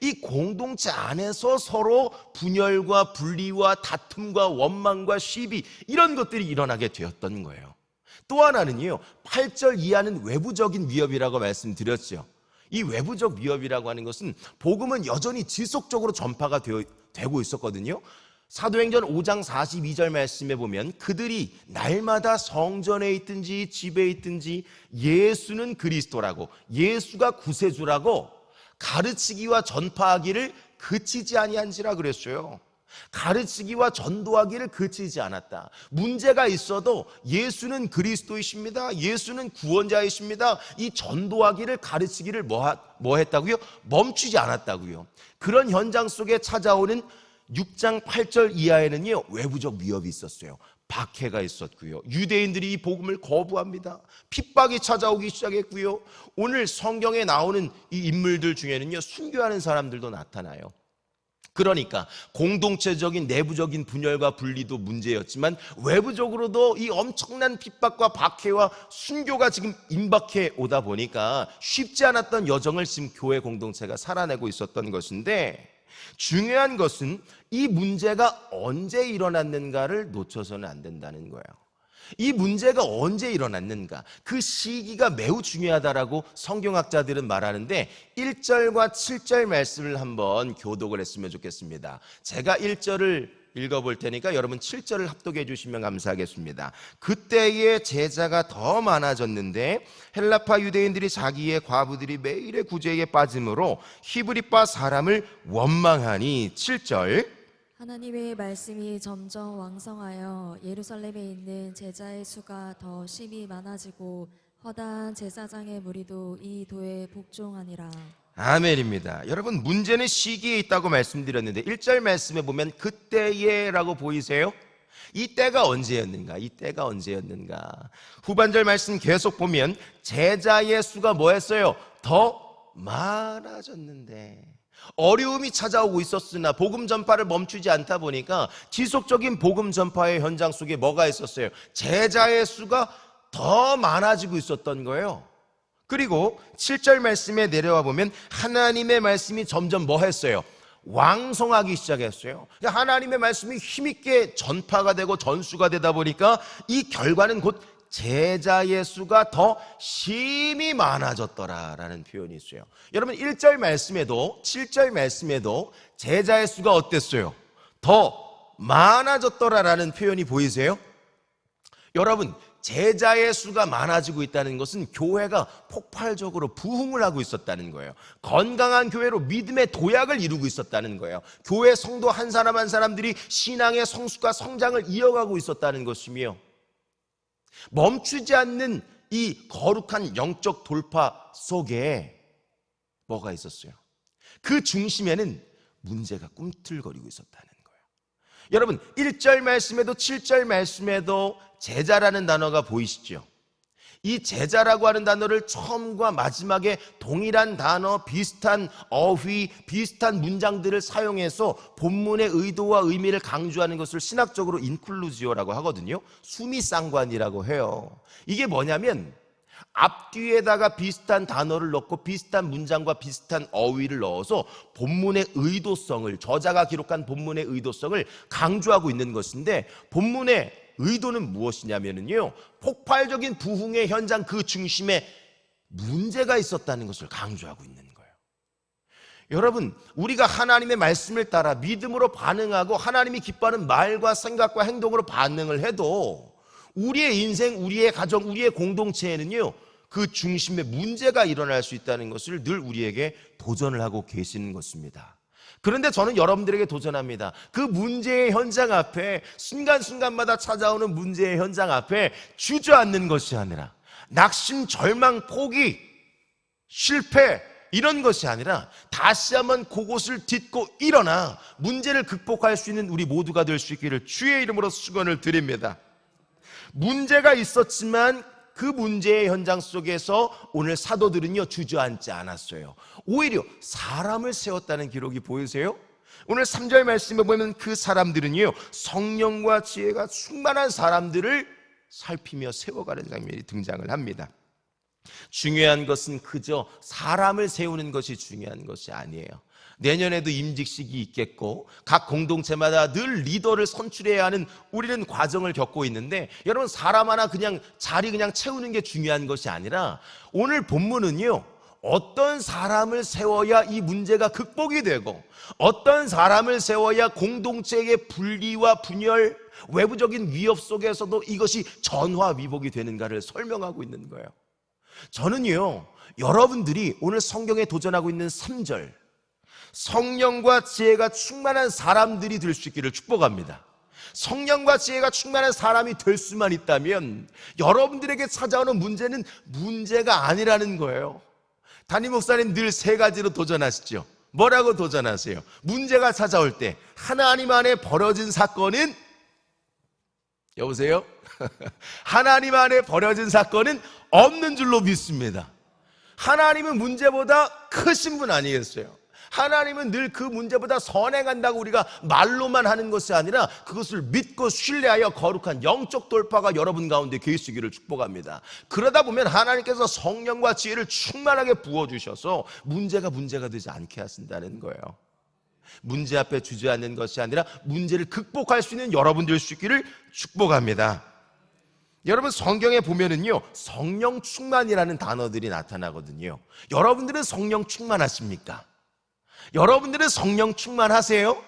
이 공동체 안에서 서로 분열과 분리와 다툼과 원망과 시비 이런 것들이 일어나게 되었던 거예요. 또 하나는요, 8절 이하는 외부적인 위협이라고 말씀드렸죠. 이 외부적 위협이라고 하는 것은 복음은 여전히 지속적으로 전파가 되고 있었거든요. 사도행전 5장 42절 말씀에 보면 그들이 날마다 성전에 있든지 집에 있든지 예수는 그리스도라고, 예수가 구세주라고 가르치기와 전파하기를 그치지 아니한지라 그랬어요. 가르치기와 전도하기를 그치지 않았다. 문제가 있어도 예수는 그리스도이십니다, 예수는 구원자이십니다, 이 전도하기를 가르치기를 뭐 했다고요? 멈추지 않았다고요. 그런 현장 속에 찾아오는 6장 8절 이하에는요, 외부적 위협이 있었어요. 박해가 있었고요. 유대인들이 이 복음을 거부합니다. 핍박이 찾아오기 시작했고요. 오늘 성경에 나오는 이 인물들 중에는요, 순교하는 사람들도 나타나요. 그러니까 공동체적인 내부적인 분열과 분리도 문제였지만 외부적으로도 이 엄청난 핍박과 박해와 순교가 지금 임박해 오다 보니까 쉽지 않았던 여정을 지금 교회 공동체가 살아내고 있었던 것인데, 중요한 것은 이 문제가 언제 일어났는가를 놓쳐서는 안 된다는 거예요. 이 문제가 언제 일어났는가, 그 시기가 매우 중요하다라고 성경학자들은 말하는데 1절과 7절 말씀을 한번 교독을 했으면 좋겠습니다. 제가 1절을 읽어볼 테니까 여러분 7절을 합독해 주시면 감사하겠습니다. 그때에 제자가 더 많아졌는데 헬라파 유대인들이 자기의 과부들이 매일의 구제에 빠짐으로 히브리파 사람을 원망하니. 7절, 하나님의 말씀이 점점 왕성하여 예루살렘에 있는 제자의 수가 더 심히 많아지고 허다한 제사장의 무리도 이 도에 복종하니라. 아멘입니다. 여러분, 문제는 시기에 있다고 말씀드렸는데 1절 말씀에 보면 그때에 라고 보이세요? 이 때가 언제였는가? 이 때가 언제였는가? 후반절 말씀 계속 보면 제자의 수가 뭐 했어요? 더 많아졌는데, 어려움이 찾아오고 있었으나 복음 전파를 멈추지 않다 보니까 지속적인 복음 전파의 현장 속에 뭐가 있었어요? 제자의 수가 더 많아지고 있었던 거예요. 그리고 7절 말씀에 내려와 보면 하나님의 말씀이 점점 뭐 했어요? 왕성하기 시작했어요. 하나님의 말씀이 힘있게 전파가 되고 전수가 되다 보니까 이 결과는 곧 제자의 수가 더 심히 많아졌더라라는 표현이 있어요. 여러분, 1절 말씀에도 7절 말씀에도 제자의 수가 어땠어요? 더 많아졌더라라는 표현이 보이세요? 여러분, 제자의 수가 많아지고 있다는 것은 교회가 폭발적으로 부흥을 하고 있었다는 거예요. 건강한 교회로 믿음의 도약을 이루고 있었다는 거예요. 교회 성도 한 사람 한 사람들이 신앙의 성숙과 성장을 이어가고 있었다는 것이며, 멈추지 않는 이 거룩한 영적 돌파 속에 뭐가 있었어요? 그 중심에는 문제가 꿈틀거리고 있었다는 거예요. 여러분, 1절 말씀에도 7절 말씀에도 제자라는 단어가 보이시죠? 이 제자라고 하는 단어를 처음과 마지막에 동일한 단어, 비슷한 어휘, 비슷한 문장들을 사용해서 본문의 의도와 의미를 강조하는 것을 신학적으로 인클루지오라고 하거든요. 수미상관이라고 해요. 이게 뭐냐면 앞뒤에다가 비슷한 단어를 넣고 비슷한 문장과 비슷한 어휘를 넣어서 본문의 의도성을, 저자가 기록한 본문의 의도성을 강조하고 있는 것인데, 본문의 의도는 무엇이냐면요, 폭발적인 부흥의 현장 그 중심에 문제가 있었다는 것을 강조하고 있는 거예요. 여러분, 우리가 하나님의 말씀을 따라 믿음으로 반응하고 하나님이 기뻐하는 말과 생각과 행동으로 반응을 해도 우리의 인생, 우리의 가정, 우리의 공동체에는요, 그 중심에 문제가 일어날 수 있다는 것을 늘 우리에게 도전을 하고 계시는 것입니다. 그런데 저는 여러분들에게 도전합니다. 그 문제의 현장 앞에, 순간순간마다 찾아오는 문제의 현장 앞에 주저앉는 것이 아니라, 낙심, 절망, 포기, 실패 이런 것이 아니라 다시 한번 그곳을 딛고 일어나 문제를 극복할 수 있는 우리 모두가 될 수 있기를 주의 이름으로 축원을 드립니다. 문제가 있었지만 그 문제의 현장 속에서 오늘 사도들은요, 주저앉지 않았어요. 오히려 사람을 세웠다는 기록이 보이세요? 오늘 3절 말씀에 보면 그 사람들은요, 성령과 지혜가 충만한 사람들을 살피며 세워가는 장면이 등장을 합니다. 중요한 것은 그저 사람을 세우는 것이 중요한 것이 아니에요. 내년에도 임직식이 있겠고 각 공동체마다 늘 리더를 선출해야 하는 우리는 과정을 겪고 있는데, 여러분 사람 하나 그냥 자리 그냥 채우는 게 중요한 것이 아니라 오늘 본문은요, 어떤 사람을 세워야 이 문제가 극복이 되고 어떤 사람을 세워야 공동체의 분리와 분열, 외부적인 위협 속에서도 이것이 전화위복이 되는가를 설명하고 있는 거예요. 저는요, 여러분들이 오늘 성경에 도전하고 있는 3절, 성령과 지혜가 충만한 사람들이 될 수 있기를 축복합니다. 성령과 지혜가 충만한 사람이 될 수만 있다면 여러분들에게 찾아오는 문제는 문제가 아니라는 거예요. 담임 목사님 늘 3가지로 도전하시죠. 뭐라고 도전하세요? 문제가 찾아올 때 하나님 안에 벌어진 사건은, 여보세요? 하나님 안에 벌어진 사건은 없는 줄로 믿습니다. 하나님은 문제보다 크신 분 아니겠어요? 하나님은 늘 그 문제보다 선행한다고 우리가 말로만 하는 것이 아니라 그것을 믿고 신뢰하여 거룩한 영적 돌파가 여러분 가운데 계시기를 축복합니다. 그러다 보면 하나님께서 성령과 지혜를 충만하게 부어주셔서 문제가 되지 않게 하신다는 거예요. 문제 앞에 주저앉는 것이 아니라 문제를 극복할 수 있는 여러분 될 수 있기를 축복합니다. 여러분 성경에 보면은요, 성령 충만이라는 단어들이 나타나거든요. 여러분들은 성령 충만하십니까? 여러분들은 성령 충만하세요?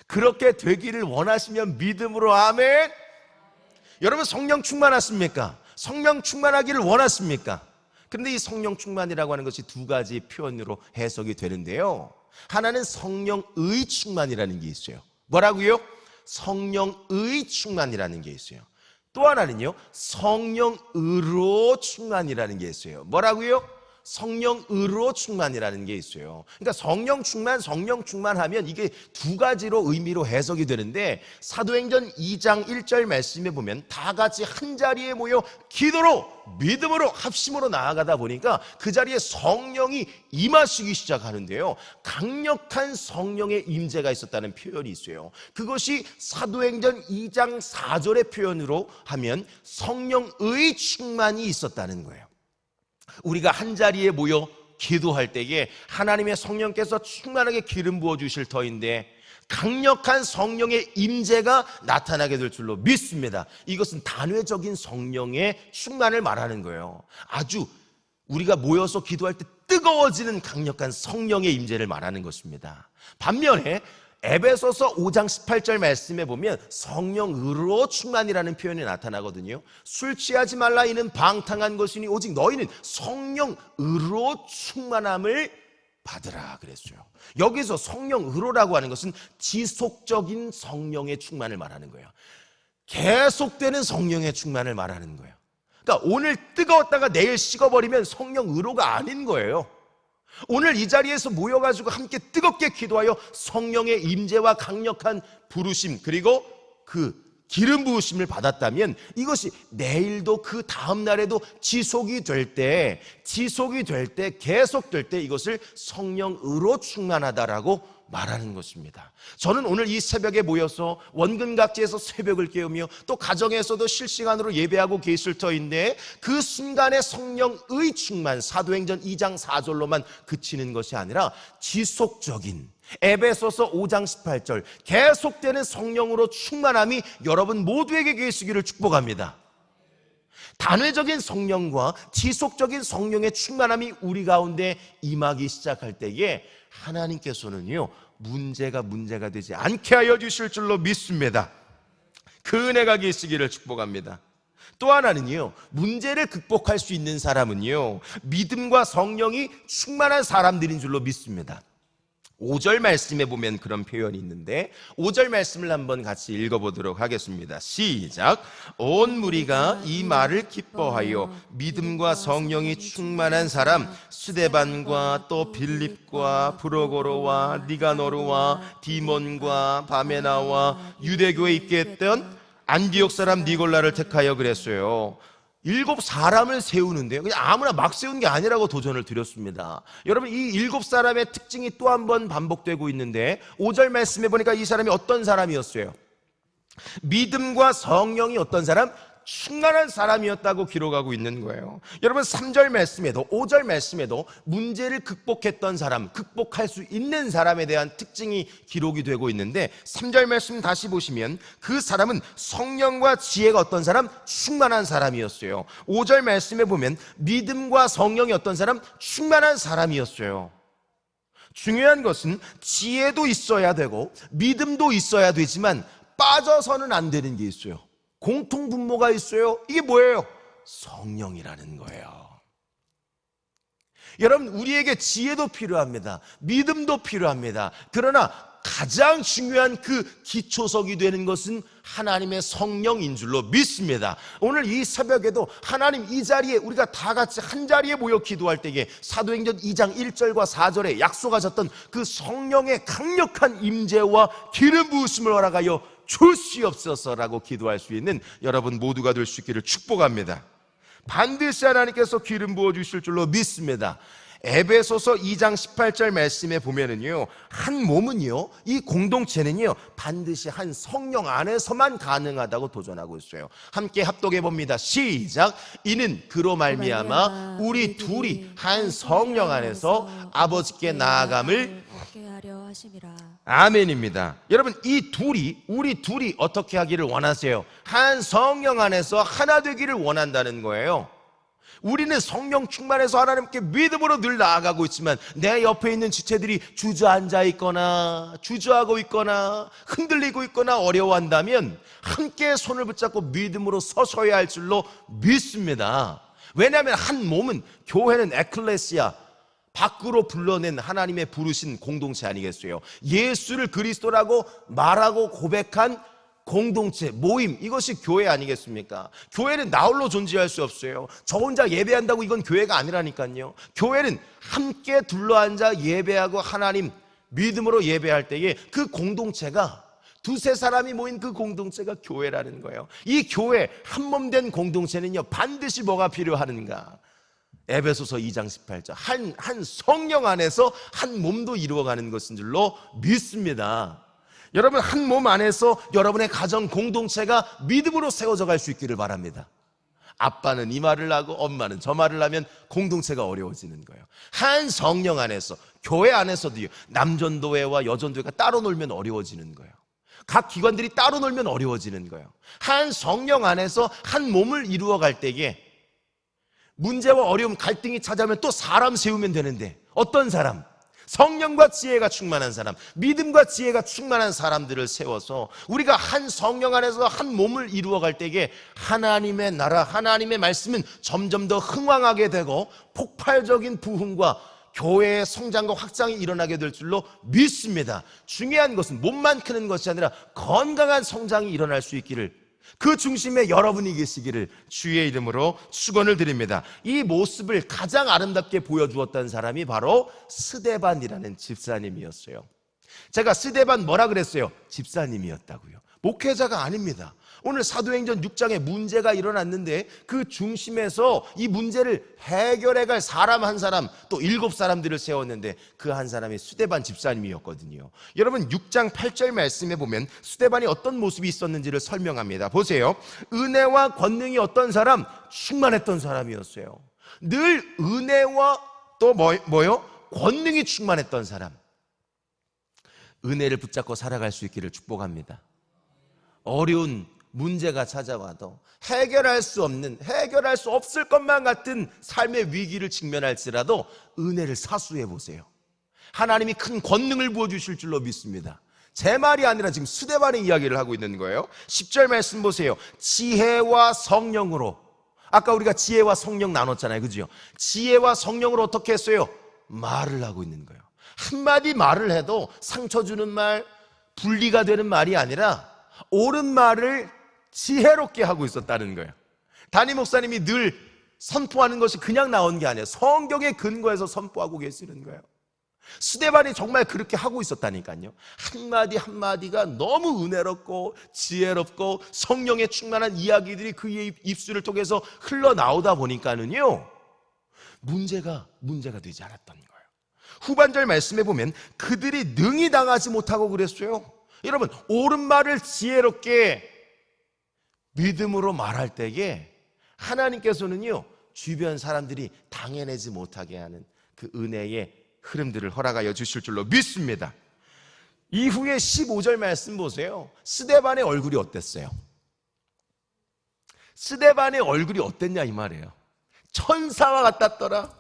그렇게 되기를 원하시면 믿음으로 아멘. 여러분 성령 충만하십니까? 성령 충만하기를 원하십니까? 그런데 이 성령 충만이라고 하는 것이 2가지 표현으로 해석이 되는데요, 하나는 성령의 충만이라는 게 있어요. 뭐라고요? 성령의 충만이라는 게 있어요. 또 하나는요, 성령으로 충만이라는 게 있어요. 뭐라고요? 성령으로 충만이라는 게 있어요. 그러니까 성령 충만하면 이게 2가지로 의미로 해석이 되는데, 사도행전 2장 1절 말씀에 보면 다 같이 한 자리에 모여 기도로 믿음으로 합심으로 나아가다 보니까 그 자리에 성령이 임하시기 시작하는데요, 강력한 성령의 임재가 있었다는 표현이 있어요. 그것이 사도행전 2장 4절의 표현으로 하면 성령의 충만이 있었다는 거예요. 우리가 한 자리에 모여 기도할 때에 하나님의 성령께서 충만하게 기름 부어 주실 터인데 강력한 성령의 임재가 나타나게 될 줄로 믿습니다. 이것은 단회적인 성령의 충만을 말하는 거예요. 아주 우리가 모여서 기도할 때 뜨거워지는 강력한 성령의 임재를 말하는 것입니다. 반면에 에베소서 5장 18절 말씀에 보면 성령으로 충만이라는 표현이 나타나거든요. 술 취하지 말라, 이는 방탕한 것이니 오직 너희는 성령으로 충만함을 받으라 그랬어요. 여기서 성령으로라고 하는 것은 지속적인 성령의 충만을 말하는 거예요. 계속되는 성령의 충만을 말하는 거예요. 그러니까 오늘 뜨거웠다가 내일 식어버리면 성령으로가 아닌 거예요. 오늘 이 자리에서 모여가지고 함께 뜨겁게 기도하여 성령의 임재와 강력한 부르심, 그리고 그 기름 부으심을 받았다면 이것이 내일도 그 다음 날에도 지속이 될 때, 계속될 때 이것을 성령으로 충만하다라고 말하는 것입니다. 저는 오늘 이 새벽에 모여서 원근각지에서 새벽을 깨우며 또 가정에서도 실시간으로 예배하고 계실 터인데, 그 순간의 성령의 충만, 사도행전 2장 4절로만 그치는 것이 아니라 지속적인 에베소서 5장 18절 계속되는 성령으로 충만함이 여러분 모두에게 계시기를 축복합니다. 단회적인 성령과 지속적인 성령의 충만함이 우리 가운데 임하기 시작할 때에 하나님께서는요, 문제가 되지 않게 하여 주실 줄로 믿습니다. 그 은혜가 계시기를 축복합니다. 또 하나는요, 문제를 극복할 수 있는 사람은요, 믿음과 성령이 충만한 사람들인 줄로 믿습니다. 5절 말씀에 보면 그런 표현이 있는데 5절 말씀을 한번 같이 읽어보도록 하겠습니다. 시작. 온 무리가 이 말을 기뻐하여 믿음과 성령이 충만한 사람 스데반과 또 빌립과 브로고로와 니가노르와 디몬과 바메나와 유대교에 있게 했던 안디옥 사람 니골라를 택하여 그랬어요. 7사람을 세우는데요, 그냥 아무나 막 세운 게 아니라고 도전을 드렸습니다. 여러분, 이 7사람의 특징이 또 한 번 반복되고 있는데 5절 말씀에 보니까 이 사람이 어떤 사람이었어요? 믿음과 성령이 어떤 사람? 충만한 사람이었다고 기록하고 있는 거예요. 여러분 3절 말씀에도 5절 말씀에도 문제를 극복했던 사람, 극복할 수 있는 사람에 대한 특징이 기록이 되고 있는데 3절 말씀 다시 보시면 그 사람은 성령과 지혜가 어떤 사람? 충만한 사람이었어요. 5절 말씀에 보면 믿음과 성령이 어떤 사람? 충만한 사람이었어요. 중요한 것은 지혜도 있어야 되고 믿음도 있어야 되지만 빠져서는 안 되는 게 있어요. 공통분모가 있어요. 이게 뭐예요? 성령이라는 거예요. 여러분, 우리에게 지혜도 필요합니다. 믿음도 필요합니다. 그러나 가장 중요한 그 기초석이 되는 것은 하나님의 성령인 줄로 믿습니다. 오늘 이 새벽에도 하나님 이 자리에 우리가 다 같이 한 자리에 모여 기도할 때에 사도행전 2장 1절과 4절에 약속하셨던 그 성령의 강력한 임재와 기름 부으심을 허락하여 주시옵소서라고 기도할 수 있는 여러분 모두가 될 수 있기를 축복합니다. 반드시 하나님께서 기름 부어주실 줄로 믿습니다. 에베소서 2장 18절 말씀에 보면은요, 한 몸은요, 이 공동체는요, 반드시 한 성령 안에서만 가능하다고 도전하고 있어요. 함께 합독해 봅니다. 시작. 이는 그로 말미암아 우리 둘이 한 성령 안에서 아버지께 나아감을 얻게 하려 하심이라. 아멘입니다. 여러분, 우리 둘이 어떻게 하기를 원하세요? 한 성령 안에서 하나 되기를 원한다는 거예요. 우리는 성령 충만해서 하나님께 믿음으로 늘 나아가고 있지만 내 옆에 있는 지체들이 주저앉아 있거나 주저하고 있거나 흔들리고 있거나 어려워한다면 함께 손을 붙잡고 믿음으로 서셔야 할 줄로 믿습니다. 왜냐하면 한 몸은, 교회는 에클레시아, 밖으로 불러낸 하나님의 부르신 공동체 아니겠어요? 예수를 그리스도라고 말하고 고백한 공동체, 모임, 이것이 교회 아니겠습니까? 교회는 나 홀로 존재할 수 없어요. 저 혼자 예배한다고 이건 교회가 아니라니까요. 교회는 함께 둘러앉아 예배하고 하나님 믿음으로 예배할 때에 그 공동체가, 두세 사람이 모인 그 공동체가 교회라는 거예요. 이 교회 한 몸 된 공동체는요, 반드시 뭐가 필요하는가? 에베소서 2장 18절 한 성령 안에서 한 몸도 이루어가는 것인 줄로 믿습니다. 여러분, 한 몸 안에서 여러분의 가정 공동체가 믿음으로 세워져 갈 수 있기를 바랍니다. 아빠는 이 말을 하고 엄마는 저 말을 하면 공동체가 어려워지는 거예요. 한 성령 안에서, 교회 안에서도요, 남전도회와 여전도회가 따로 놀면 어려워지는 거예요. 각 기관들이 따로 놀면 어려워지는 거예요. 한 성령 안에서 한 몸을 이루어 갈 때에 문제와 어려움, 갈등이 찾아오면 또 사람 세우면 되는데, 어떤 사람? 성령과 지혜가 충만한 사람, 믿음과 지혜가 충만한 사람들을 세워서 우리가 한 성령 안에서 한 몸을 이루어 갈 때에 하나님의 나라, 하나님의 말씀은 점점 더 흥왕하게 되고 폭발적인 부흥과 교회의 성장과 확장이 일어나게 될 줄로 믿습니다. 중요한 것은 몸만 크는 것이 아니라 건강한 성장이 일어날 수 있기를, 그 중심에 여러분이 계시기를 주의 이름으로 축원을 드립니다. 이 모습을 가장 아름답게 보여주었던 사람이 바로 스데반이라는 집사님이었어요. 제가 스데반 뭐라 그랬어요? 집사님이었다고요. 목회자가 아닙니다. 오늘 사도행전 6장에 문제가 일어났는데 그 중심에서 이 문제를 해결해 갈 사람 한 사람, 또 7사람들을 세웠는데 그 한 사람이 스데반 집사님이었거든요. 여러분, 6장 8절 말씀에 보면 스데반이 어떤 모습이 있었는지를 설명합니다. 보세요. 은혜와 권능이 어떤 사람? 충만했던 사람이었어요. 늘 은혜와 또 뭐요? 권능이 충만했던 사람. 은혜를 붙잡고 살아갈 수 있기를 축복합니다. 어려운 문제가 찾아와도 해결할 수 없을 것만 같은 삶의 위기를 직면할지라도 은혜를 사수해 보세요. 하나님이 큰 권능을 부어주실 줄로 믿습니다. 제 말이 아니라 지금 스데반의 이야기를 하고 있는 거예요. 10절 말씀 보세요. 지혜와 성령으로, 아까 우리가 지혜와 성령 나눴잖아요, 그죠? 지혜와 성령으로 어떻게 했어요? 말을 하고 있는 거예요. 한마디 말을 해도 상처 주는 말, 분리가 되는 말이 아니라 옳은 말을 지혜롭게 하고 있었다는 거예요. 담임 목사님이 늘 선포하는 것이 그냥 나온 게 아니에요. 성경의 근거에서 선포하고 계시는 거예요. 스데반이 정말 그렇게 하고 있었다니까요. 한마디 한마디가 너무 은혜롭고 지혜롭고 성령에 충만한 이야기들이 그의 입술을 통해서 흘러나오다 보니까는요, 문제가 되지 않았던 거예요. 후반절 말씀에 보면 그들이 능히 당하지 못하고 그랬어요. 여러분, 옳은 말을 지혜롭게 믿음으로 말할 때에 하나님께서는요, 주변 사람들이 당해내지 못하게 하는 그 은혜의 흐름들을 허락하여 주실 줄로 믿습니다. 이후에 15절 말씀 보세요. 스데반의 얼굴이 어땠어요? 스데반의 얼굴이 어땠냐 이 말이에요. 천사와 같았더라.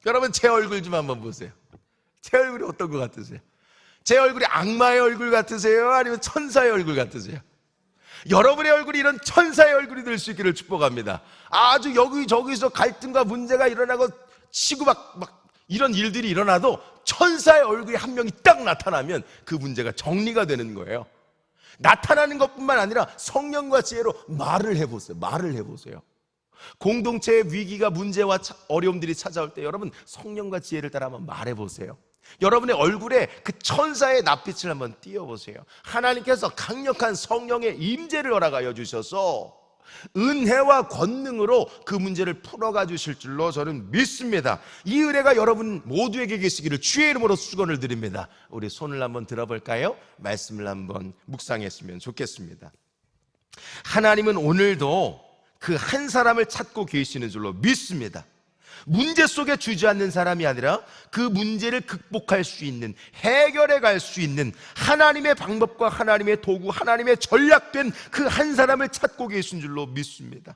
여러분 제 얼굴 좀 한번 보세요. 제 얼굴이 어떤 것 같으세요? 제 얼굴이 악마의 얼굴 같으세요? 아니면 천사의 얼굴 같으세요? 여러분의 얼굴이 이런 천사의 얼굴이 될 수 있기를 축복합니다. 아주 여기저기서 갈등과 문제가 일어나고 치고 막 이런 일들이 일어나도 천사의 얼굴이 한 명이 딱 나타나면 그 문제가 정리가 되는 거예요. 나타나는 것뿐만 아니라 성령과 지혜로 말을 해보세요. 공동체의 위기가 문제와 어려움들이 찾아올 때 여러분 성령과 지혜를 따라 한번 말해보세요. 여러분의 얼굴에 그 천사의 낯빛을 한번 띄워보세요. 하나님께서 강력한 성령의 임재를 허락하여 주셔서 은혜와 권능으로 그 문제를 풀어가 주실 줄로 저는 믿습니다. 이 은혜가 여러분 모두에게 계시기를 주의 이름으로 축원을 드립니다. 우리 손을 한번 들어볼까요? 말씀을 한번 묵상했으면 좋겠습니다. 하나님은 오늘도 그 한 사람을 찾고 계시는 줄로 믿습니다. 문제 속에 주저앉는 사람이 아니라 그 문제를 극복할 수 있는, 해결해 갈 수 있는 하나님의 방법과 하나님의 도구, 하나님의 전략된 그 한 사람을 찾고 계신 줄로 믿습니다.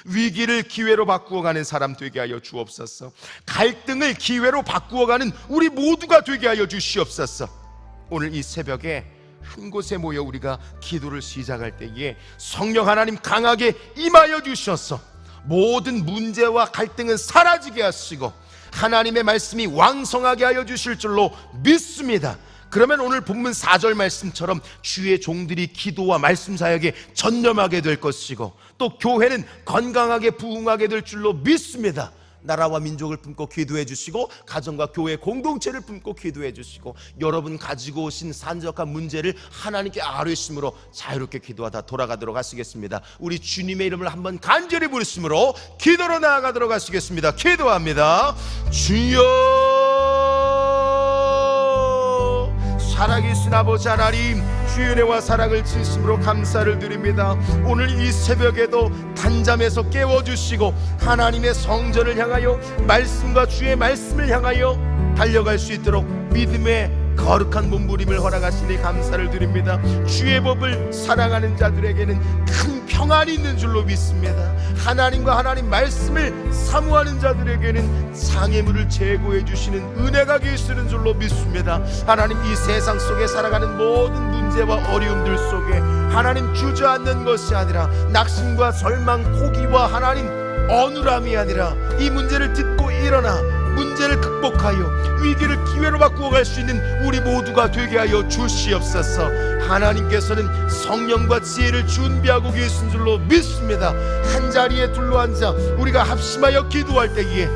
위기를 기회로 바꾸어 가는 사람 되게 하여 주옵소서. 갈등을 기회로 바꾸어 가는 우리 모두가 되게 하여 주시옵소서. 오늘 이 새벽에 한 곳에 모여 우리가 기도를 시작할 때에 성령 하나님 강하게 임하여 주셔서 모든 문제와 갈등은 사라지게 하시고 하나님의 말씀이 왕성하게 하여 주실 줄로 믿습니다. 그러면 오늘 본문 4절 말씀처럼 주의 종들이 기도와 말씀 사역에 전념하게 될 것이고 또 교회는 건강하게 부흥하게 될 줄로 믿습니다. 나라와 민족을 품고 기도해 주시고 가정과 교회 공동체를 품고 기도해 주시고 여러분 가지고 오신 산적한 문제를 하나님께 아뢰심으로 자유롭게 기도하다 돌아가도록 하시겠습니다. 우리 주님의 이름을 한번 간절히 부르심으로 기도로 나아가도록 하시겠습니다. 기도합니다. 주여, 살아계신 아버지 하나님, 주의 은혜와 사랑을 진심으로 감사를 드립니다. 오늘 이 새벽에도 단잠에서 깨워주시고 하나님의 성전을 향하여 말씀과 주의 말씀을 향하여 달려갈 수 있도록 믿음의 거룩한 몸부림을 허락하시니 감사를 드립니다. 주의 법을 사랑하는 자들에게는 큰 평안이 있는 줄로 믿습니다. 하나님과 하나님 말씀을 사모하는 자들에게는 장애물을 제거해 주시는 은혜가 계시는 줄로 믿습니다. 하나님, 이 세상 속에 살아가는 모든 문제와 어려움들 속에 하나님 주저앉는 것이 아니라 낙심과 절망, 포기와 하나님 어눌함이 아니라 이 문제를 딛고 일어나 문제를 극복하여 위기를 기회로 바꾸어 갈 수 있는 우리 모두가 되게 하여 주시옵소서. 하나님께서는 성령과 지혜를 준비하고 계신 줄로 믿습니다. 한자리에 둘러앉아 우리가 합심하여 기도할 때에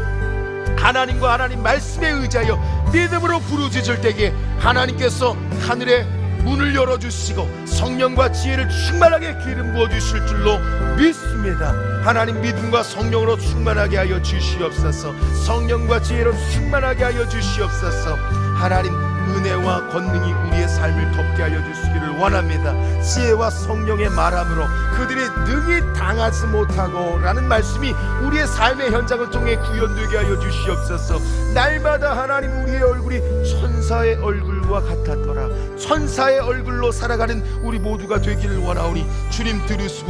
하나님과 하나님 말씀에 의지하여 믿음으로 부르짖을 때에 하나님께서 하늘에 문을 열어주시고 성령과 지혜를 충만하게 기름 부어주실 줄로 믿습니다. 하나님, 믿음과 성령으로 충만하게 하여 주시옵소서. 성령과 지혜로 충만하게 하여 주시옵소서. 하나님, 은혜와 권능이 우리의 삶을 덮게 하여 주시기를 원합니다. 지혜와 성령의 말함으로 그들이 능히 당하지 못하고 라는 말씀이 우리의 삶의 현장을 통해 구현되게 하여 주시옵소서. 날마다 하나님, 우리의 얼굴이 천사의 얼굴과 같았더라. 천사의 얼굴로 살아가는 우리 모두가 되기를 원하오니 주님 들으시고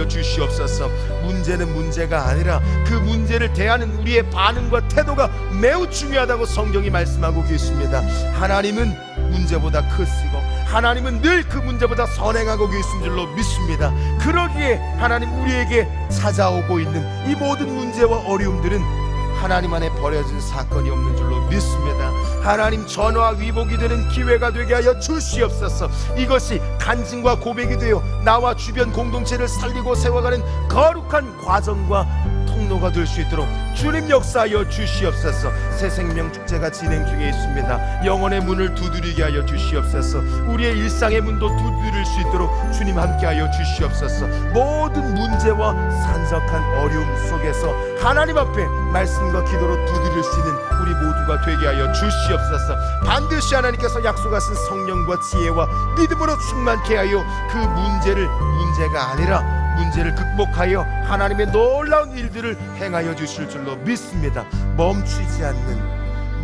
주시옵소서. 문제는 문제가 아니라 그 문제를 대하는 우리의 반응과 태도가 매우 중요하다고 성경이 말씀하고 계십니다. 하나님은 문제보다 크시고 하나님은 늘 그 문제보다 선행하고 계신 줄로 믿습니다. 그러기에 하나님, 우리에게 찾아오고 있는 이 모든 문제와 어려움들은 하나님 안에 버려진 사건이 없는 줄로 믿습니다. 하나님, 전화 위복이 되는 기회가 되게 하여 주시옵소서. 이것이 간증과 고백이 되어 나와 주변 공동체를 살리고 세워가는 거룩한 과정과 통로가 될 수 있도록 주님 역사하여 주시옵소서. 새 생명 축제가 진행 중에 있습니다. 영혼의 문을 두드리게 하여 주시옵소서. 우리의 일상의 문도 두드릴 수 있도록 주님 함께하여 주시옵소서. 모든 문제와 산적한 어려움 속에서 하나님 앞에 말씀과 기도로 두드릴 수 있는 우리 모두가 되게 하여 주시옵소서. 반드시 하나님께서 약속하신 성령과 지혜와 믿음으로 충만케 하여 그 문제를 문제가 아니라 문제를 극복하여 하나님의 놀라운 일들을 행하여 주실 줄로 믿습니다.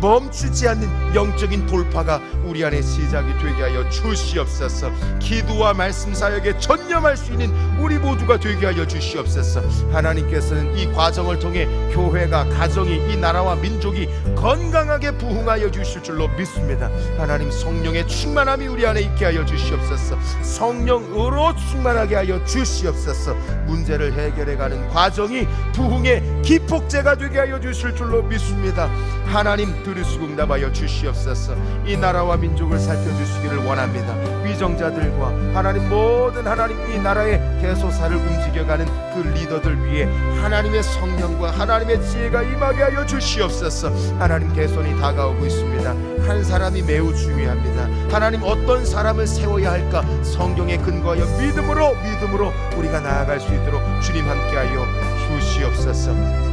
멈추지 않는 영적인 돌파가 우리 안에 시작이 되게 하여 주시옵소서. 기도와 말씀 사역에 전념할 수 있는 우리 모두가 되게 하여 주시옵소서. 하나님께서는 이 과정을 통해 교회가, 가정이, 이 나라와 민족이 건강하게 부흥하여 주실 줄로 믿습니다. 하나님, 성령의 충만함이 우리 안에 있게 하여 주시옵소서. 성령으로 충만하게 하여 주시옵소서. 문제를 해결해가는 과정이 부흥의 기폭제가 되게 하여 주실 줄로 믿습니다. 하나님, 들으시고 응답하여 주시옵소서. 이 나라와 민족을 살펴주시기를 원합니다. 위정자들과 하나님, 모든 하나님 이 나라의 대소사를 움직여가는 그 리더들 위해 하나님의 성령과 하나님의 지혜가 임하게 하여 주시옵소서. 하나님, 개선이 다가오고 있습니다. 한 사람이 매우 중요합니다. 하나님, 어떤 사람을 세워야 할까? 성경에 근거하여 믿음으로 우리가 나아갈 수 있도록 주님 함께하여 주시옵소서.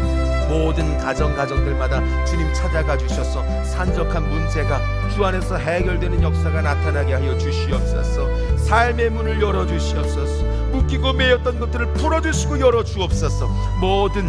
모든 가정들마다 주님 찾아가 주셔서 산적한 문제가 주 안에서 해결되는 역사가 나타나게 하여 주시옵소서. 삶의 문을 열어주시옵소서. 묶이고 매였던 것들을 풀어주시고 열어주옵소서. 모든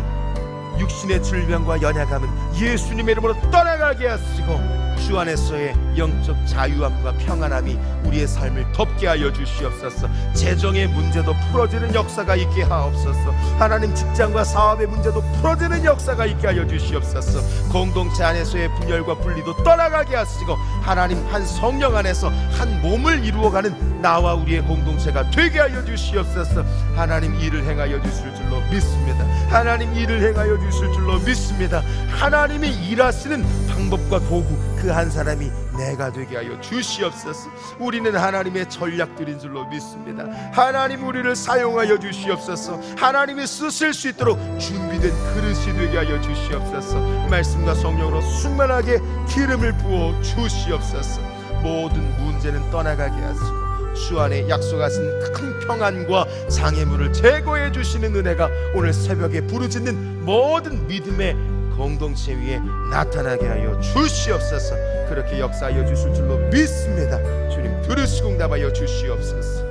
육신의 질병과 연약함은 예수님의 이름으로 떠나가게 하시고 주 안에서의 영적 자유함과 평안함이 우리의 삶을 덮게 하여 주시옵소서. 재정의 문제도 풀어지는 역사가 있게 하옵소서. 하나님, 직장과 사업의 문제도 풀어지는 역사가 있게 하여 주시옵소서. 공동체 안에서의 분열과 분리도 떠나가게 하시고 하나님, 한 성령 안에서 한 몸을 이루어가는 나와 우리의 공동체가 되게 하여 주시옵소서. 하나님, 일을 행하여 주실 줄로 믿습니다. 하나님, 일을 행하여 주실 줄로 믿습니다. 하나님이 일하시는 방법과 도구, 그 한 사람이 내가 되게 하여 주시옵소서. 우리는 하나님의 전략들인 줄로 믿습니다. 하나님, 우리를 사용하여 주시옵소서. 하나님이 쓰실 수 있도록 준비된 그릇이 되게 하여 주시옵소서. 말씀과 성령으로 충만하게 기름을 부어 주시옵소서. 모든 문제는 떠나가게 하시고 주 안에 약속하신 큰 평안과 장애물을 제거해 주시는 은혜가 오늘 새벽에 부르짖는 모든 믿음의 공동체 위에 나타나게 하여 주시옵소서. 그렇게 역사하여 주실 줄로 믿습니다. 주님, 들으시고 응답하여 주시옵소서.